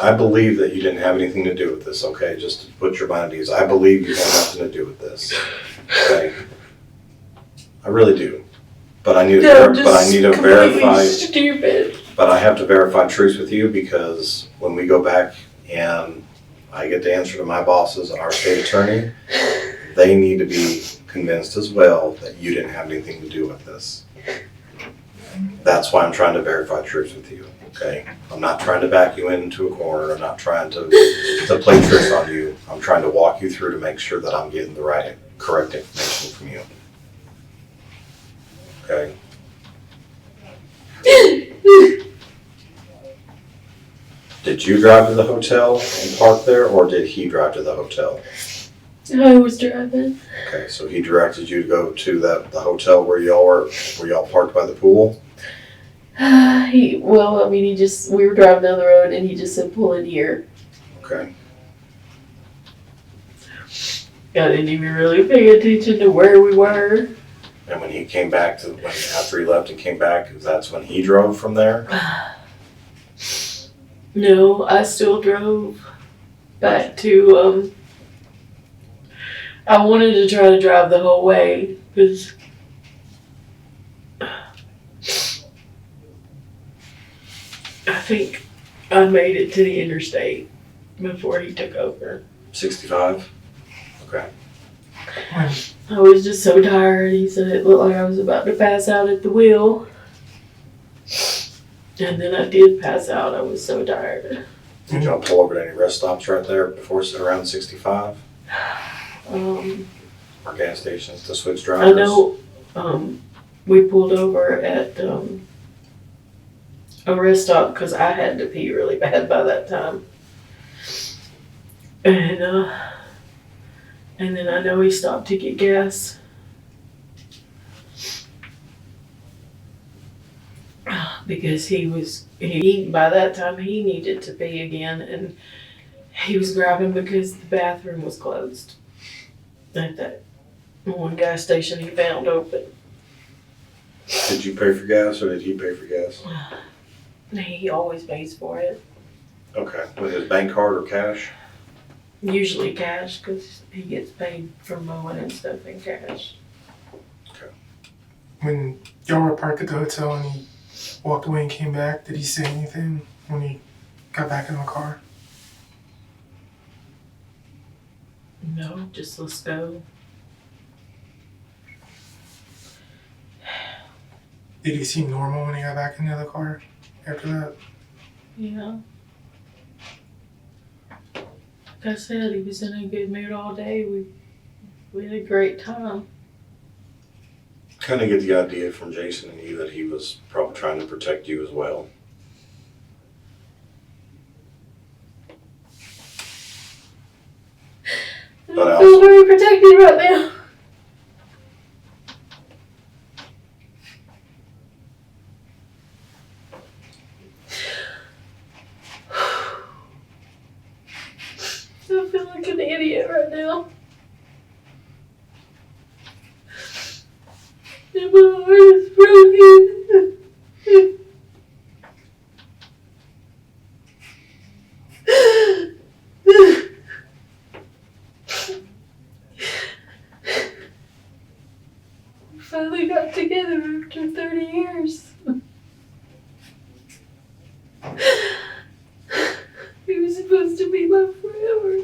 S2: that you didn't have anything to do with this, okay? Just to put your mind at ease. I believe you had nothing to do with this. Okay? I really do. But I need to verify.
S3: Stupid.
S2: But I have to verify truths with you, because when we go back and I get to answer to my bosses and our state attorney, they need to be convinced as well that you didn't have anything to do with this. That's why I'm trying to verify truths with you, okay? I'm not trying to back you into a corner. I'm not trying to play tricks on you. I'm trying to walk you through to make sure that I'm getting the correct information from you. Okay? Did you drive to the hotel and park there, or did he drive to the hotel?
S3: I was driving.
S2: Okay, so he directed you to go to the hotel where y'all parked by the pool?
S3: We were driving down the road and he just said pull in here.
S2: Okay.
S3: I didn't even really pay attention to where we were.
S2: And when he came back after he left and came back, that's when he drove from there?
S3: No, I still drove back to, I wanted to try to drive the whole way because I think I made it to the interstate before he took over.
S2: 65? Okay.
S3: I was just so tired. He said it looked like I was about to pass out at the wheel. And then I did pass out. I was so tired.
S2: Did y'all pull over to any rest stops right there before around 65? Or gas stations to switch drivers?
S3: I know we pulled over at a rest stop because I had to pee really bad by that time. And then I know he stopped to get gas. Because by that time he needed to pee again, and he was grabbing because the bathroom was closed at that one gas station he found open.
S2: Did you pay for gas, or did he pay for gas?
S3: He always pays for it.
S2: Okay, with his bank card or cash?
S3: Usually cash, because he gets paid for mowing and stuff in cash.
S4: When y'all were parked at the hotel and he walked away and came back, did he say anything when he got back in the car?
S3: No, just let's go.
S4: Did he seem normal when he got back into the car after that?
S3: Yeah. Like I said, he was in a good mood all day. We had a great time.
S2: Kind of get the idea from Jason and you that he was probably trying to protect you as well.
S5: But
S3: I
S5: I
S3: feel
S5: also,
S3: very protected right now. I feel like an idiot right now. And my heart is broken. We finally got together after 30 years. He was supposed to be my forever.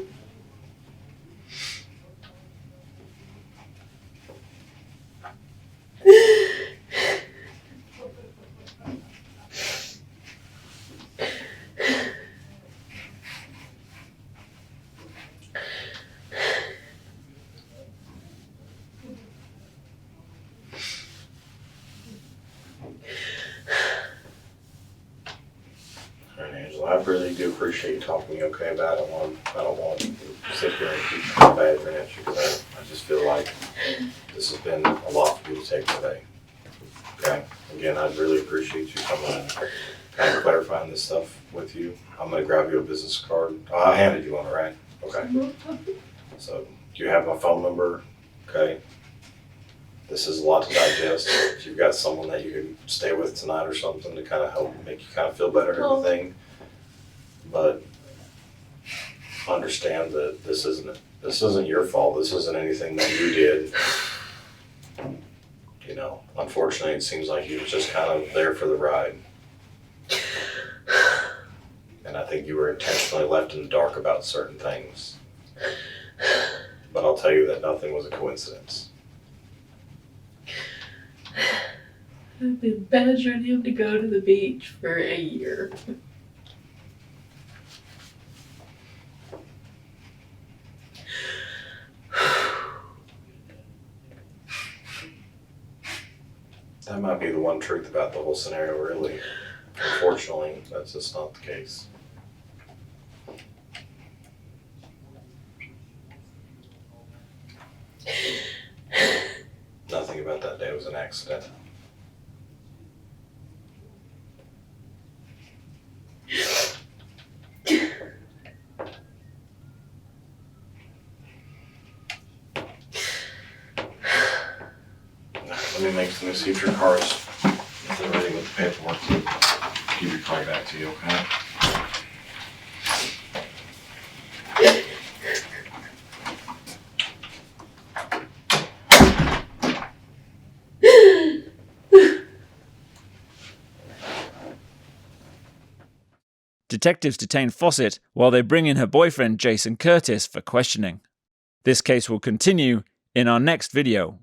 S5: all right, Angela, I really do appreciate you talking to me, okay, but I don't want to sit here and keep badgering at you, because I just feel like this has been a lot for you to take today. Okay, again, I really appreciate you coming and kind of clarifying this stuff with you. I'm gonna grab you a business card. Oh, I handed you one, right? Okay. So, do you have my phone number? Okay. This is a lot to digest. If you've got someone that you can stay with tonight or something to kind of help make you kind of feel better and everything. But understand that this isn't your fault. This isn't anything that you did. You know, unfortunately, it seems like you were just kind of there for the ride. And I think you were intentionally left in the dark about certain things. But I'll tell you that nothing was a coincidence.
S3: I've been badgering him to go to the beach for a year.
S5: That might be the one truth about the whole scenario, really. Unfortunately, that's just not the case. Nothing about that day was an accident. Let me see if your car's, if they're ready with the paperwork, give your car back to you, okay?
S1: Detectives detain Fawcett while they bring in her boyfriend Jason Curtis for questioning. This case will continue in our next video.